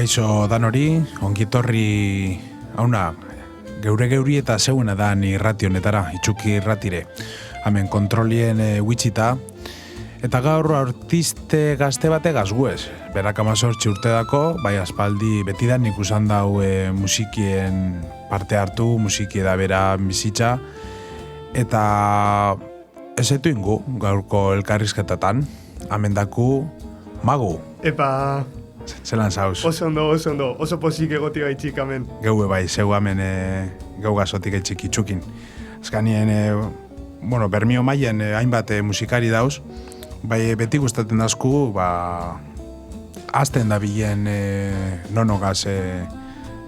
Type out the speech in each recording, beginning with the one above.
Kaixo danori, ongitorri hauna, geuri eta zeuena da ni irrati honetara, itxuki irratire. Hemen kontrolien witxita, eta gaur artiste gazte bate gazguez. Berak 18 urte dako, bai aspaldi betidan ikusan dau musikien parte hartu, musiki da bera bizitza, eta ezetu ingu gaurko elkarrizketatan, hemen daku Magu. Epa... Zelan zauz? Oso ondo, oso posik egotik gaitxik hemen. Geue bai, zeu hemen geu gazotik gaitxik itxukin. Azkanien, Bermio maien hainbat musikari dauz, bai beti gustatzen dazku, azten da bilen nonogaz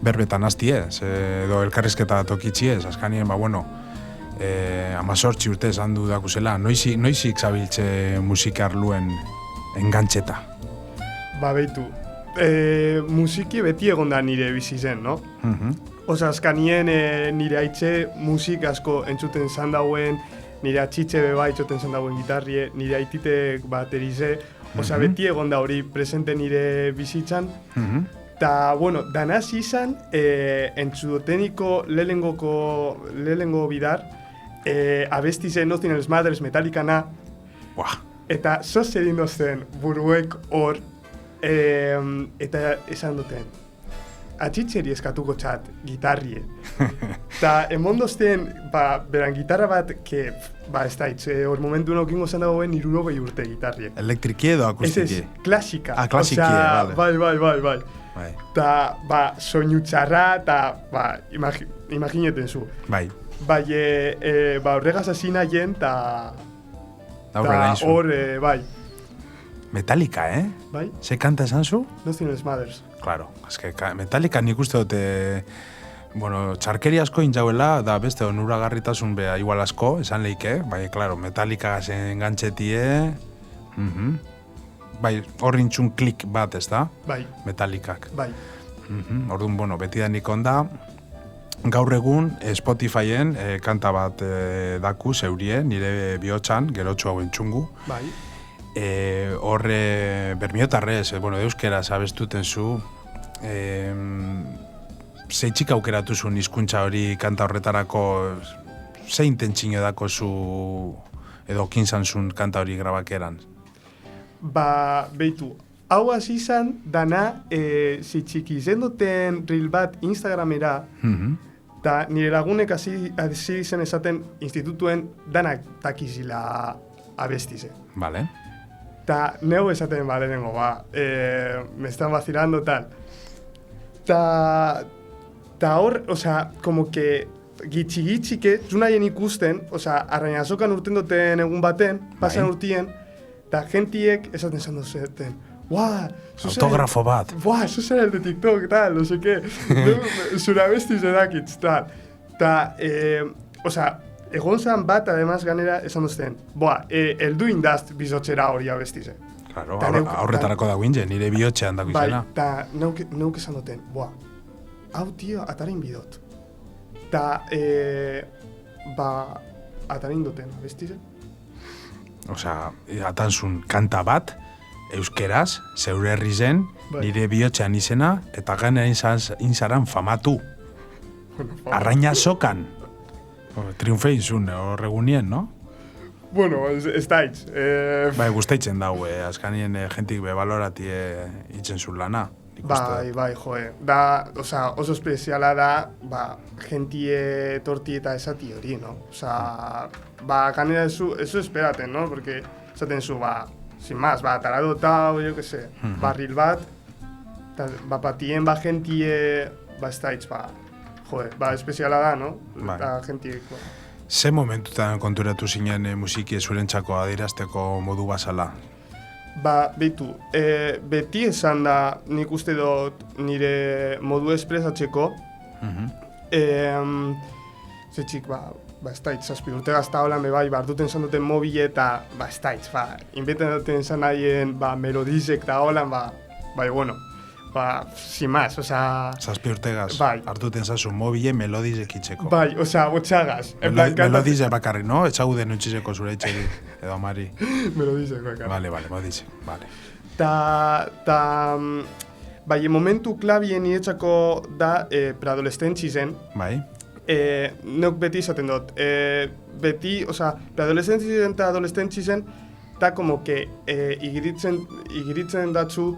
berbetan aztiez, edo elkarrizketa tokitxiez, azkanien, 18 urte esan du dakuzela, noizik zabiltze musikarluen engantxeta? Beitu, musiki beti egon da nire bizi zen, no? Osa, azkanien nire haitxe musik asko entzuten zan dauen, nire atxitxe beba itxoten zan dauen gitarrie, nire aititek baterize, osa, beti egon da hori presente nire bizitzan. Ta, danaz izan, entzudoteniko lehengo bidar, abestize Nothing Else Matters Metallicana, eta zozer indozen buruek hor, eta esan duten, atxitxeri eskatuko txat, gitarrie. Ta emondozten, beran gitarra bat, ez da, hor momentu nokingo zen dagoen 60 urte gitarrie. Elektriki edo akustiki? Ez, klasika. Klasiki, vale. Bai. Ta, soinu txarra, ta, imagineten zu. Bai. Horregaz hasi nahien, ta hor, bai. Metallica, Bai. Ze kanta esan zu? Nothing Else Matters. Claro, Metallica nik uste dute, txarkeri asko intzauela, da beste onuragarritasun beha igual asko, esan leike, claro, Metallica gazen gantxetie, horrin txun klik bat, ez da? Bai. Metallicak. Bai. Orduan, beti da nik onda, gaur egun Spotifyen kanta bat daku zeurie, nire bihotxan, gerotxo hauen txungu. Bai. Horre bermiotarrez, euskeraz abestuten zu, zeitxik aukeratu zuen hizkuntza hori kanta horretarako, zein tentxino dako zu edo kintzan zuen kanta hori grabakeran? Beitu, hau hasi izan dana zitxik izen duten reel bat Instagramera, eta nire lagunek hasi izen esaten institutuen danak takizila abestize. Vale. Ta neu esaten lehenengo, me están vacilando, tal. Ta hor, como que gitxi-gitxike, zunaien ikusten, arrainazokan urten duten egun baten, pasan urtien, ta gentiek esaten zan duzeten, autografo bat. Zuzen el de TikTok, tal, no sé qué. Zura bestiz edakitz, tal. Ta, egon zan bat, además, ganera, esan duzten, eldu indazt bizotxera hori abestize. Claro, aurretarako dago inge, nire bihotxean dago izena. Ta neuk esan duten, hau tio, atarein bidot. Ta, atarein duten abestize. Atanzun kanta bat, euskeraz, zeure herri zen, nire bihotxean izena, eta gana inzaran famatu. Arraina sokan. Triunfein zuen horregunien, no? Ez daitz. Gustaitzen dau, azkanien jentik bebalorati itzen zuen lana. Bai, joe. Oso espeziala da, jentie torti eta esati hori, no? Ganera eso esperaten, no? Porque esaten zu, sin más, taradota, o yo que sé, barril bat, patien jentie, ez daitz, joe, espeziala da, no? Jentie, Ze momentutan konturatu zinen musiki zurentzako adierazteko modu bazala? Beitu, beti esan da nik uste dut nire modu espresatzeko. Zetxik, ez daitz, zazpi urte gazta holan, barduten zan duten mobile eta, ez daitz, inbeten duten zan nahien, melodizek eta holan, sin más, Zazpi urtegaz, hartuten zazu mobile melodizek itxeko. Otxagaz. Melodizek bakarri, no? Etxaguden utxizeko zure itxegi, edo amari. Melodizek bakarri. Vale, melodizek, vale. bai, momentu klabien niretzako da preadolescentzi zen. Bai. Neuk beti izaten dut. Beti, osea, preadolescentzi zen eta adolescentzi zen, eta como que igiritzen datzu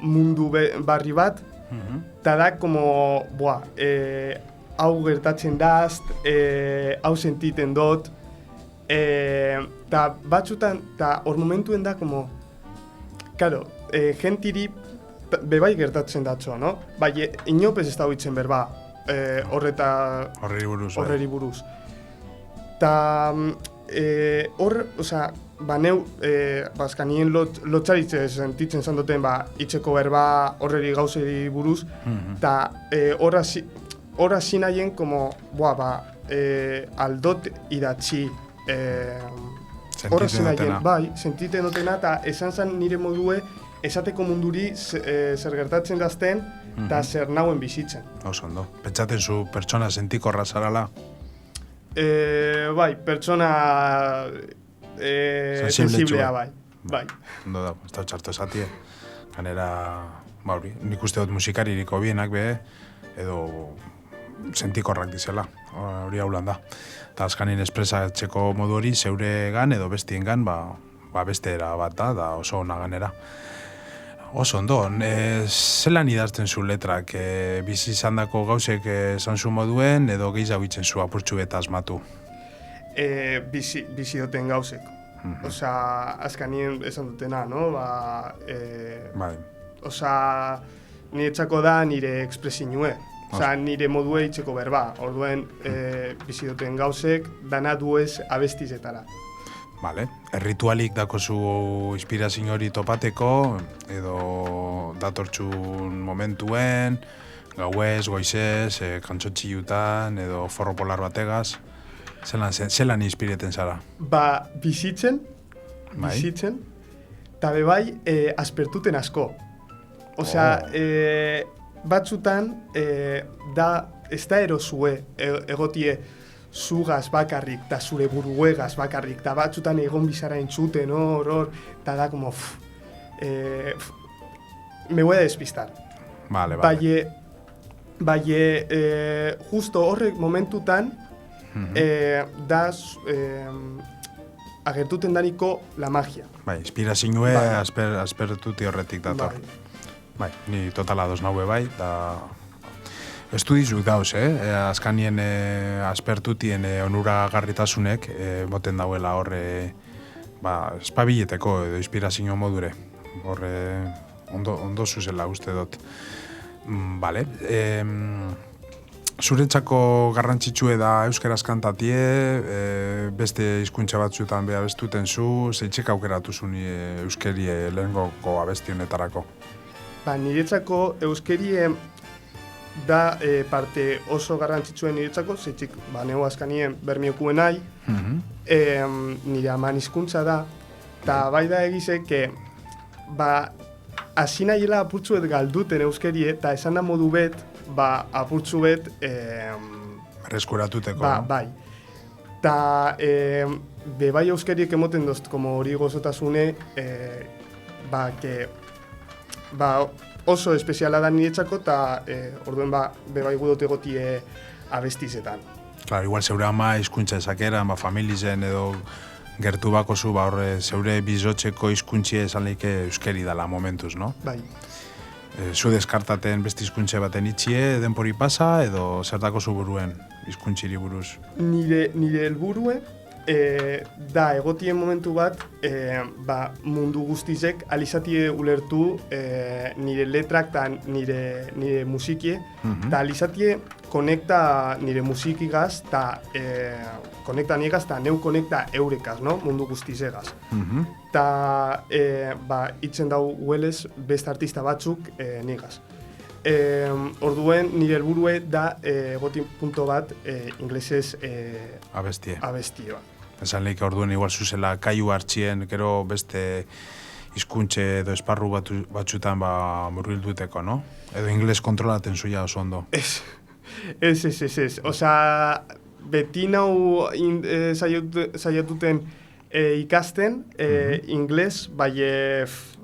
mundu barri bat, eta da como, hau gertatzen daz, hau sentiten dut, eta batzutan, eta hor momentuen da, como, claro, gentiri bebai gertatzen datzo, no? Bai, inopez ez da hoitzen berba, horreri buruz. Ta osea, neu, azkanien lotxaritze sentitzen zandoten, itxeko berba horreri gauzeri buruz, eta horra zinaien, como, aldot idatzi, horra zinaien, bai, sentiten dutena, eta esan zan nire modue, esateko munduri zer gertatzen dazten, eta zer nauen bizitzen. Oso ondo. Pentsaten zu pertsona sentikorra zarala? Bai, pertsona sensiblea, bai. Ondo da, ez da txarto esatie. Ganera, nik uste dut musikaririk hobienak edo sentikorrak dizela, hori haulan da. Eta azkanin espresatzeko modu hori zeuregan edo bestiengan, beste era bat da oso ona ganera. Oso ondo, zelan idazten zu letrak, bizi izandako gauzek esan zu moduen edo gehiago itzen zu apurtxu eta asmatu? Bizi duten gauzek. Osea, azkanien esan dutena, no? Bai. Osea, niretzako da nire ekspresinue. Osea, nire modue itzeko berba. Orduen, bizi duten gauzek dana duez abestizetara. Vale. Erritualik dakozu inspirazio hori topateko, edo datortzun momentuen, gauez, goizez, kantxotxiutan, edo forro polar bategaz. Zelan inspireten zara? Bizitzen, eta bebai aspertuten asko. Osea, batzutan, ez da erosue egotie, zugaz bakarrik, eta zure buruegaz bakarrik, eta batzutan egon bizara entzuten, eta da como, me voy a despistar. Vale. Justo horrek momentutan, agertuten daniko la magia. Bai, inspirazioe aspertuti horretik dator. Bai, ni totala dos naue bai, da estudizuk dauz, azkanien aspertutien onura garritasunek moten dauela horre espabileteko edo inspirazio modure. Horre ondo zuzela uste dut. Vale. Zuretzako garrantzitsue da euskeraz kantatie, beste hizkuntza batzuetan abestuten zu, zeitzek aukeratu zuen euskerie lehengoko abesti honetarako? Niretzako euskerie da parte oso garrantzitsuen niretzako, zeitzik neu azkanien bermiokuen nahi, nire aman hizkuntza da, eta bai da egizek, hasi nahiela apurtzuet galduten euskerie, eta esan da modu bet, apurtzuet reskuratuteko. Bai. Eta bebai euskeriek emoten dozt, como hori gozotasune, oso espeziala da niretzako, eta orduen bebai gudot egotie abestizetan. Claro, igual zeure ama hizkuntza esakeran, familizen edo gertu bakozu, horre zeure bizotzeko hizkuntzie esan leike euskeri dala momentuz, no? Bai. Zu deskartaten beste hizkuntze baten itxie, denpori pasa, edo zertako zu buruen hizkuntziri buruz? Nire helburue da egotien momentu bat, mundu guztizek alizatie ulertu nire letrak eta nire musikie, eta alizatie konekta nire musikigaz, eta konekta niegaz, eta neu konekta eurekaz, no? Mundu guztizegaz. Eta itzen dau huelez beste artista batzuk nigaz. Orduen nire helburue da egotin punto bat inglesez abestie bat. Esan lehik orduen igual zuzela kaiu hartxien, gero beste hizkuntze edo esparru batzutan murgilduteko, no? Edo ingles kontrolaten zuia oso ondo. Ez. Osa, beti nau saiatuten ikasten, ingles,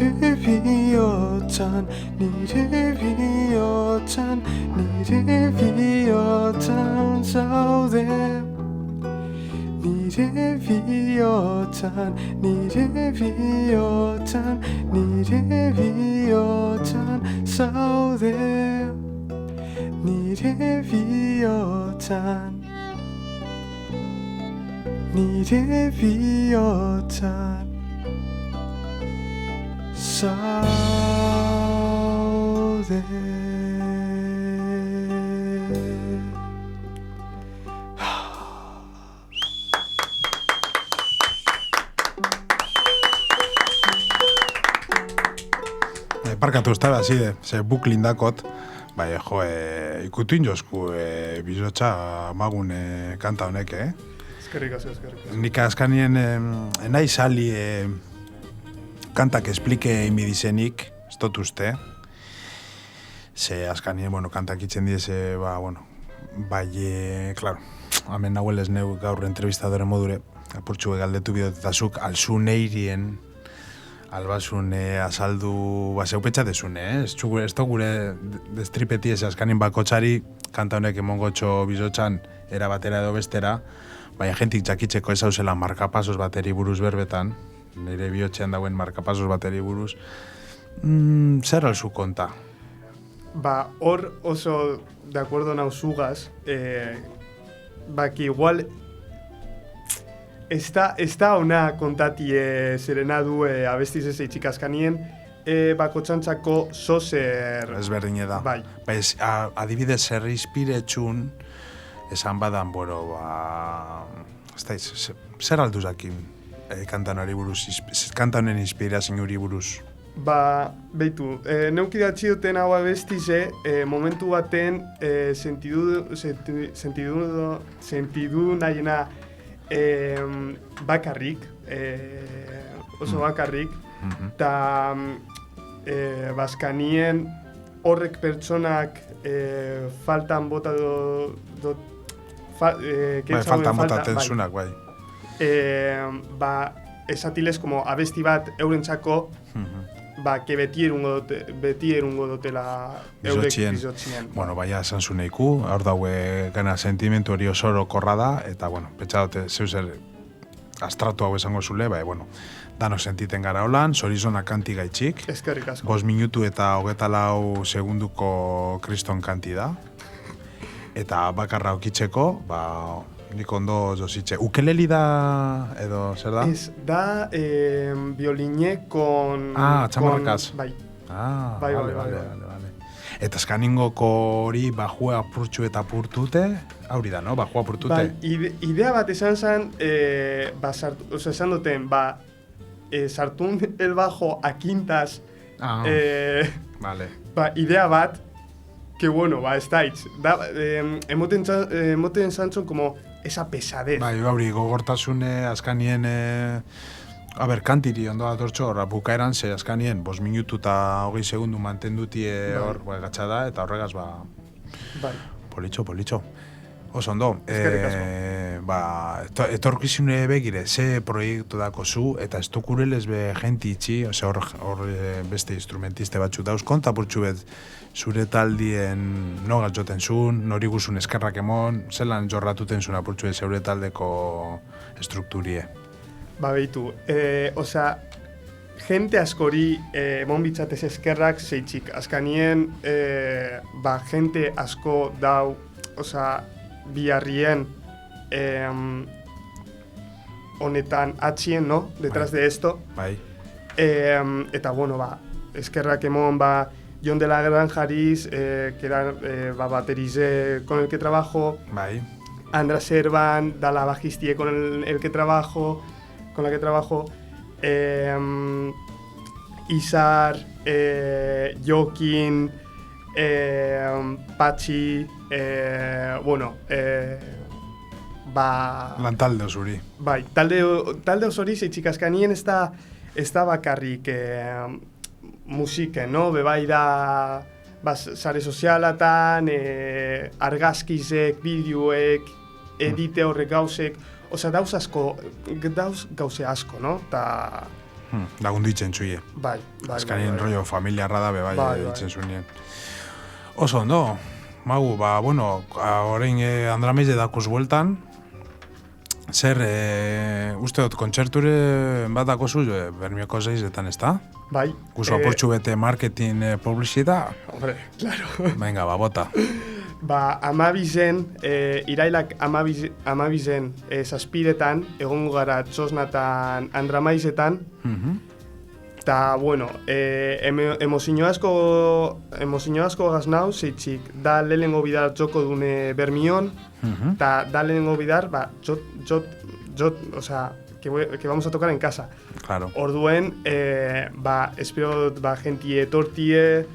nire bihotzan, nire bihotzan, nire bihotzan zaude. Nire bihotzan, nire bihotzan, nire bihotzan zaude. Nire bihotzan, nire bihotzan zaude. Parkatu ez da, zide, ze buklin dakot, bai, ikutuin jozku bizotxa magun kanta honek, Eskerrik asko, eskerrik asko. Nik askanien nahi sali kantak esplike imidizenik, ez dut uste, ze askanien, kantak itzen dieze, bai, klaro, hemen nahuel ez neu gaur entrevistadore modure, apurtxu galdetu bidotazuk, alzu neirien, albasun azaldu zeupetxa desune, ez da gure destripeti ez askanin bakotxari kanta honek emongotxo bizotxan era batera edo bestera, baina jentik jakitzeko ez hauzela markapasos bateri buruz berbetan, nire bihotxean dauen markapasos bateri buruz, zer alzu konta? Hor oso de acuerdo nauzugaz, que igual Ez da ona kontati zerena du abestiz ez eitxik askanien, bakotxantzako zozer... Ezberdine da. Bai. Adibidez zer inspiretxun, esan badan, zer alduzakin kantan hori buruz, kantanen inspirazin hori buruz? Beitu, neukidatzi duten hau abestize, momentu baten sentidu nahiena bakarrik, oso bakarrik, eta bazkanien horrek pertsonak faltan bota faltan botaten zunak, bai. Esatilez, como abesti bat eurentzako, que beti erungo dutela eurek bizotxien. Baina esan zuneiku, hor daue gana sentimentu hori osoro korra da, eta, pentsa dute zeuzer astratu hau esango zule, dano sentiten gara holan, zorizona kanti gaitxik. Eskerrik asko. 5 minutu eta 24 segunduko kriston kanti da. Eta bakarra okitzeko, nik ondo jositxe. Ukeleli da, edo zer da? Ez, da violiне con... txamarrakaz. Bai. Bai. Eta eskaningo hori bajua apurtxu eta apurtute, hauri da, no? Bajua apurtute. Bai, idea bat esan zen, esan duten, sartun el bajo a quintas. Vale. Idea bat, que ez da hitz. Emoten zantzon como esa pesadez. Bai, hauri, gogortasune, askanien... kantiri ondo datortxo, bukaeran ze askanien 5 minutu eta 20 segundu mantenduti hor gatxada, eta horregaz, politxo. Oso ondo. Eskerrik asko. Etorkizune begire, ze proiektu dako zu, eta ez dukureles be jenti itxi, hor beste instrumentiste batzu dauz, konta purtsu bet, zure taldien nogaz joten zuen, nori guzun eskerrak emon, zelan jorratuten zuen apurtsu zeure taldeko strukturie. Beitu, jente askori emon bitzatez eskerrak zeitxik. Azkanien, jente asko dau, biharrien honetan atxien, no? Detrás de esto. Bai. Eta, eskerrak emon, Jon de la Granjariz, que era baterize con el que trabajo. Bai. Andra Servan, da la bajistie con la que trabajo. Izar, Jokin, Patxi, Lantalde osuri. Bai, talde osuri zeitxik askanien ez da bakarrik musiken, no? Bebai da sare sozialatan, argazkizek, bideoek, edite horrek gauzek, dauz gauze asko, no? Ta Lagundu itzen zuie. Bai. Azkanien rollo familiarra da, Bai. itzen zunien. Oso ondo, Magu, orain Andrameize dakuz bueltan, zer, uste dut, kontzerture bat dakozu, Bermioko 6etan, ez da? Bai. Guzo apurtxu bete marketing publizita? Hombre, claro. Venga, bota. Amabizen, irailak amabizen zazpiretan, egongo gara txosnatan Andramaizetan, eta, emozio asko gaznau, zeitzik, da lehenengo bidar txoko dune Bermion, eta da lehenengo bidar, que vamos a tocar en casa. Claro. Orduen, espero jentie etortie,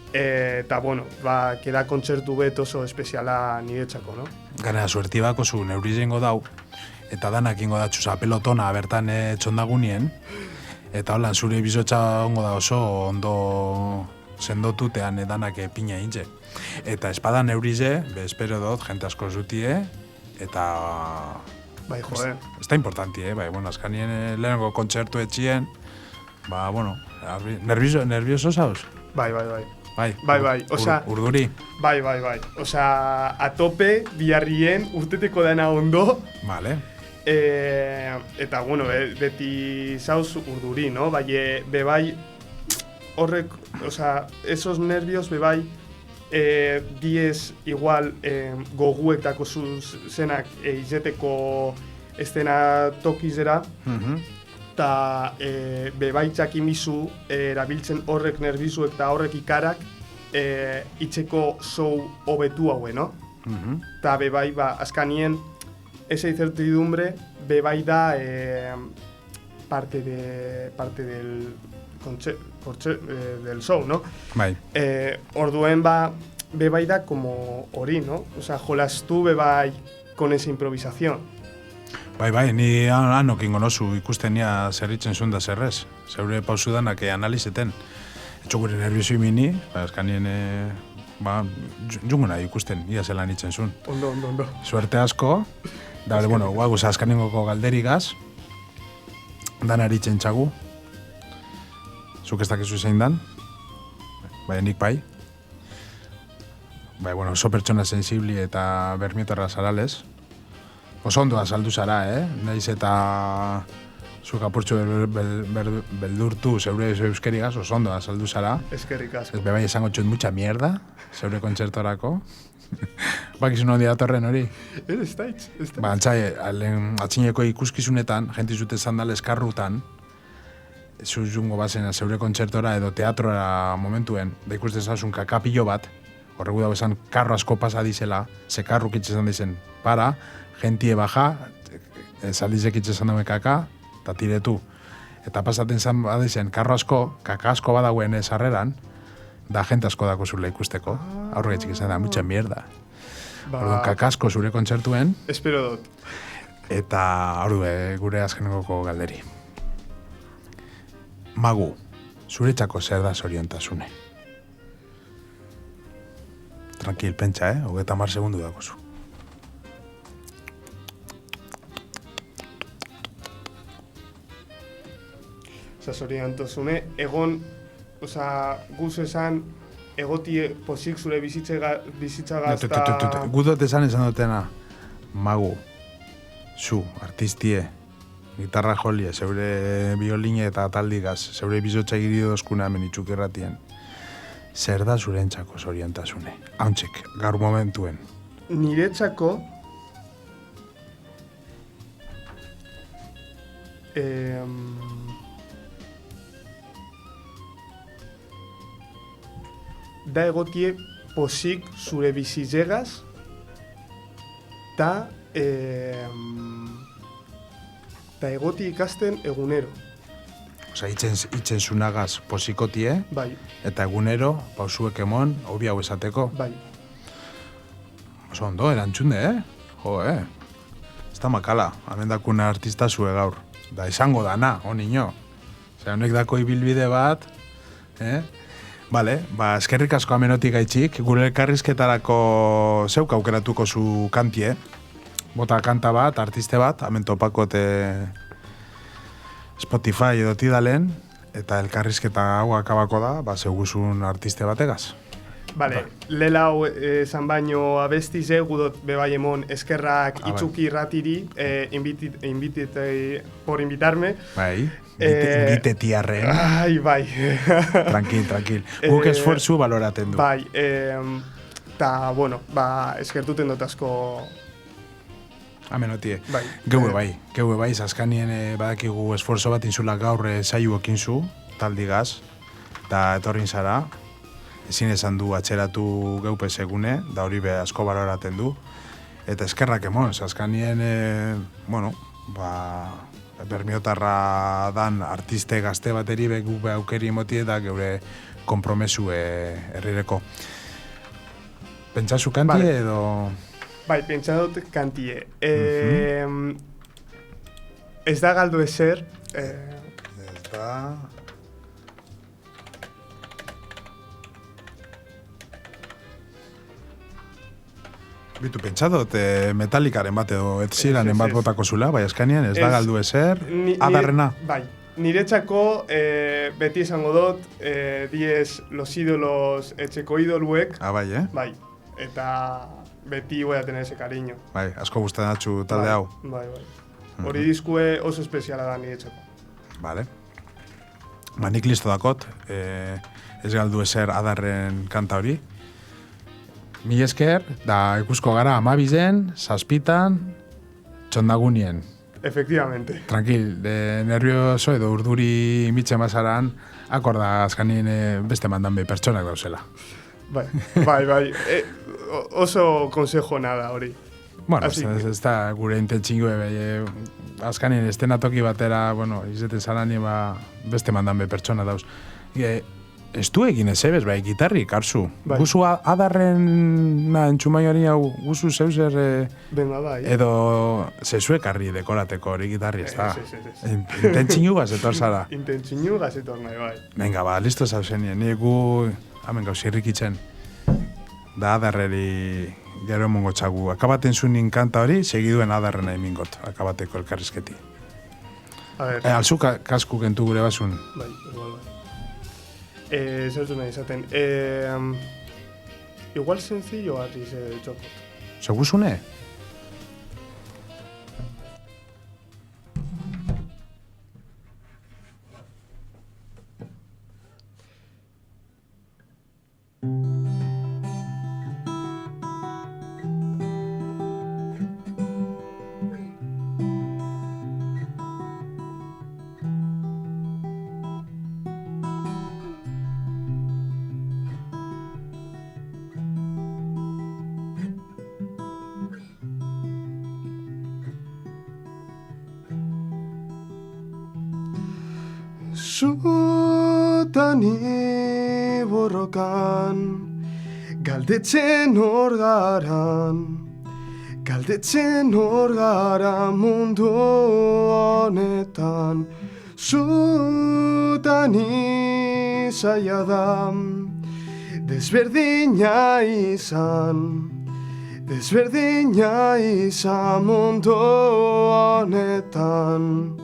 eta, keda kontzertu bet oso espeziala niretzako, no? Gara, suertibako zu neurizengo dau, eta danak ingo datxuz apelotona bertan txondagunien, eta holan zure bizotxa ongo da oso ondo sendotutean danak pina intze. Eta espada neurize, espero dut, jente asko zutie, eta... Bai, joder. Ez da importanti, azkanien lehenengo kontzertu etxien, nervioso zauz? Bai. Bai, osea... Urduri? Bai. Osea, a tope, biharrien, urteteko dena ondo. Vale. Eta, beti zauz urduri, no? Bebai, horrek, osea, esos nervios, bebai, diez igual goguek dako zenak izeteko estena tokizera, eta bebaitzak imizu erabiltzen horrek nervizuek eta horrek ikarak itzeko zou hobetu haue, no? Eta bebai, azkanien, esa incertidumbre bebai da parte del del show, no? Bai. Orduen bebai da como hori, no? O sea, jolastu bebai con esa improvisación. Bai, ni anok ingo nozu ikustenia zerritzen zuen da zerrez. Zeure pausudanak analizeten. Etxo gure nervioso imini, azkanien, junguna ikusten, ia zelan itzen zuen. Ondo. Suerte asko, da, guaguz azkaningoko galderigaz, dan aritzen txagu. Zuk ez dakizu zein dan, nik bai. Oso pertsona sensibli eta bermiotarra zarales. Oso ondo azaldu zara, Naiz eta zuk apurtxo beldurtu zeure euskerigaz, oso ondo azaldu zara. Eskerrik asko. Ez bebai esango txut mucha mierda, zeure kontzertorako. Bakizun hori datorren hori? Ez daitz. Atxineko ikuskizunetan, jenti zute zandal eskarrutan, zuzungo bazena zeure kontzertora edo teatrora momentuen, da ikusten zazun kakapillo bat, horregu dago esan karro asko pasa dizela, ze karruk itxezan dizen, para, gentie baja, zaldizek itxezan dauen kaka, eta tiretu. Eta pasaten zan badizen, karro asko, kaka asko badagoen sarreran, da jente asko dako zule ikusteko. Aurre etxik izan da, mucha mierda. Orduan, kaka asko zure kontzertuen. Espero dut. Eta, gure azkenengoko galderi. Magu, zuretzako zer da zoriontasune? Tranquil, pentsa, 30 segundu dakozu. Zoriontasune, egon, guz esan, egotie posik zure bizitza gazta... Gudot esan dutena, Magu, zu, artistie, gitarra jolie, zeure bioline eta taldigaz, zeure bizotxa girido oskuna hemen itxuk irratien. Zer da zurentzako zoriontasune? Hauntxek, gaur momentuen. Niretzako... da egotie posik zure bizitzegaz eta egoti ikasten egunero. Osa, itzen zunagaz posikotie, bai. Eta egunero, pausuek emon, hobi hau esateko. Bai. Oso ondo, erantzunde, Jo, ez da makala, amendakuna artista zue gaur. Da, izango dana, nino. Zer, honek dako ibilbide bat, Bale, eskerrik asko amenotik gaitxik, gure elkarrizketarako zeuk aukeratuko zu kantie. Bota kanta bat, artiste bat, hemen topakote Spotify edo tidalen, eta elkarrizketa hau akabako da, zeuguzun artiste bategaz. Vale, lela hau esan baino abestize, gudot bebai emon eskerrak itxuki irratiri, por invitarme. Bai, invitetiarren. Ai, bai. Tranquil. Guk esfuerzu baloraten du. Bai, eta, bueno, eskertuten dut asko. Amenotie. Geue bai, zaskanien badakigu esfuerzo bat inzula gaur saiu ekinzu, taldigaz, eta etorrin zara. Ezin esan du atxeratu geupe segune, da hori be asko baloraten du. Eta eskerrak emon, zaskanien, bermiotarra dan artiste gazte bateri gube aukeri emotie da geure kompromesu herrireko. Pentsazu kantie edo... Bai, pentsadot kantie. Ez da galdu ezer. Ez da... Bitu pentsadot, Metallicaren bat edo Ed Sheeranen bat botako zula, bai eskanien, ez da galdu ezer, adarrena. Bai, niretzako beti esango dut, diez los ídolos etxeko idoluek. Bai, Bai, eta beti voy a tener ese cariño. Bai, asko guztan datxu talde hau. Bai. Hori diskue oso espeziala da niretzako. Vale. Nik listo dakot, ez galdu ezer adarren kanta hori. Mil esker, da ikusko gara amabizen, zazpitan, txondagunien. Efectivamente. Tranquil, nervioso edo urduri mitzen bazaran, akorda azkanien beste mandan behi pertsonak dauzela. Bai. Oso consejo nada hori. Bueno, ez da gure intentxingo azkanien estenatoki batera, izete zaranien beste mandan behi pertsona dauz. Ez du egin ez ebez, gitarri, karzu. Bai. Guzu adarren entxumai hori hau, guzu zeuzer... Venga, bai. Edo zezuek arri dekorateko hori gitarri, ez da? Ez. Intentxinugaz etor zara. Intentxinugaz etor nahi, bai. Venga, listo zauzenien. Ni gu, hamen gauz irrikitzen. Da adarreri gero emongo txagu. Akabaten zunin kanta hori, segiduen adarrena emingot. Akabateko elkarrizketi. Alzu kasku kentu gure basun. Bai. Zertu nahi izaten. Igual sencillo artiz txokot. Seguzune? Zutani borrokan, galdetzen hor gara mundu honetan. Zutani zaila da, desberdina izan mundu honetan.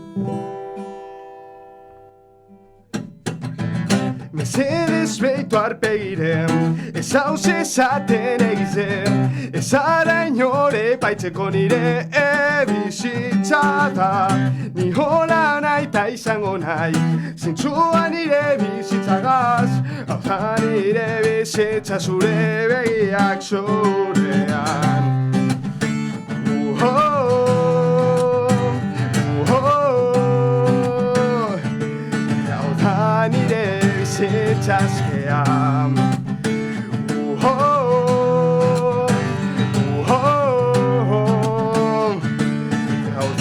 Mesedez behitu arpegire, ez hauz esaten egize, ez ara inore paitzeko nire bizitza da. Ni hola nahi ta izango nahi, zintzua nire bizitzagaz, hau da nire bizitza zure begiak zurean. Hau da nire txaskean. Hau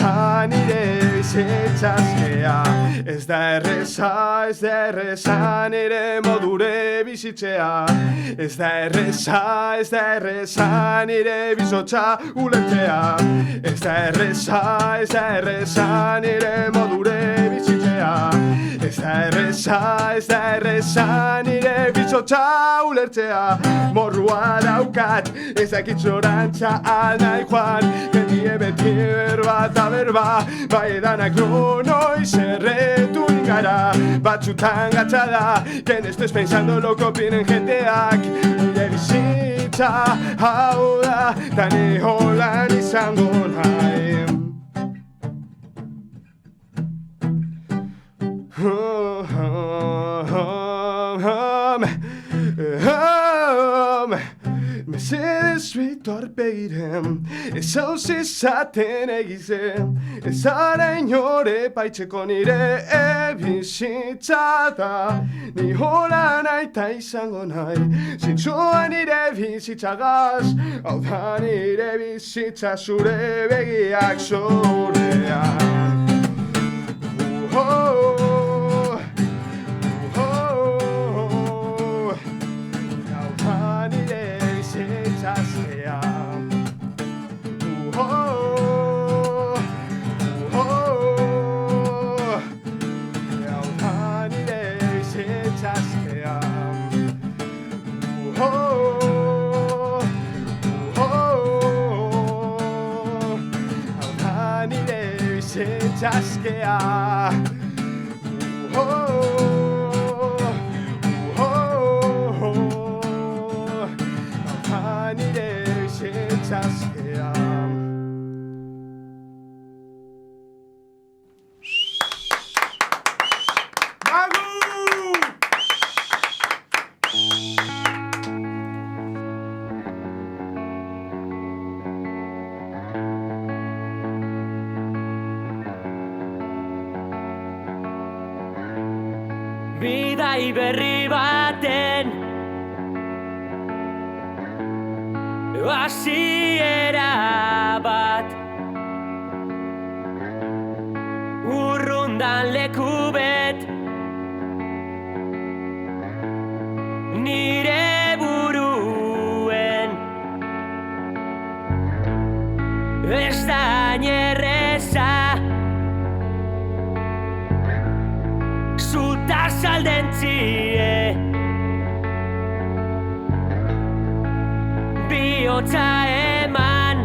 da nire bizitzazkea. Ez da erreza nire modure bizitzea. Ez da erreza nire bizotza ulertzea. Ez da erreza nire modure bizitzea. Ez da erreza nire bizotza ulertzea. Morrua daukat, ez dakit zorantza alnai joan. Beti berba eta berba, bai edanak noiz erretu ingara. Batzutan gatza da, que no estés pensando lo que opinen jenteak. Nire bizitza hau da, ta ni holan izango nahi. Mesedez bitorpegiren, ez hauz izaten egizen. Ez ara inore paitzeko nire bizitza da. Ni hola naita izango nahi, zintzoa nire bizitzagaz. Hau da nire bizitza zure begiak zorean. Zaskea. Nire zaskea. Bidai berri baten hasiera bat, urrundan leku bet nire buruen. Ez da erreza zuta saldentzie, bihotza eman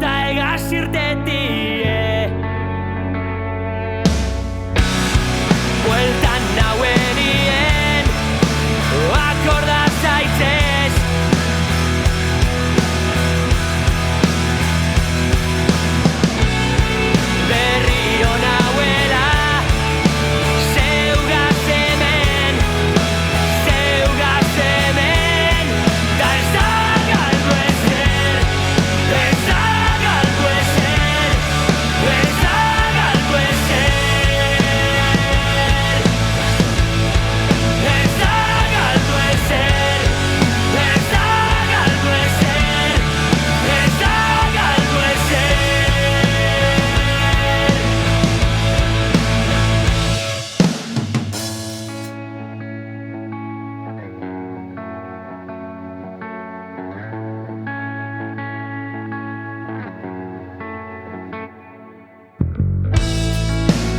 ta egaz irtetie. Bueltan nauenien akorda zaitzez, berriro nauela zeugaz hemen, da ez da galdu ezer, ez da galdu ezer, ez da galdu ezer, ez da galdu ezer, ez da galdu ezer, ez da galdu ezer.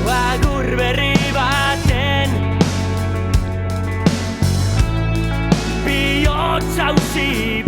Agur berri baten bihotz hauzi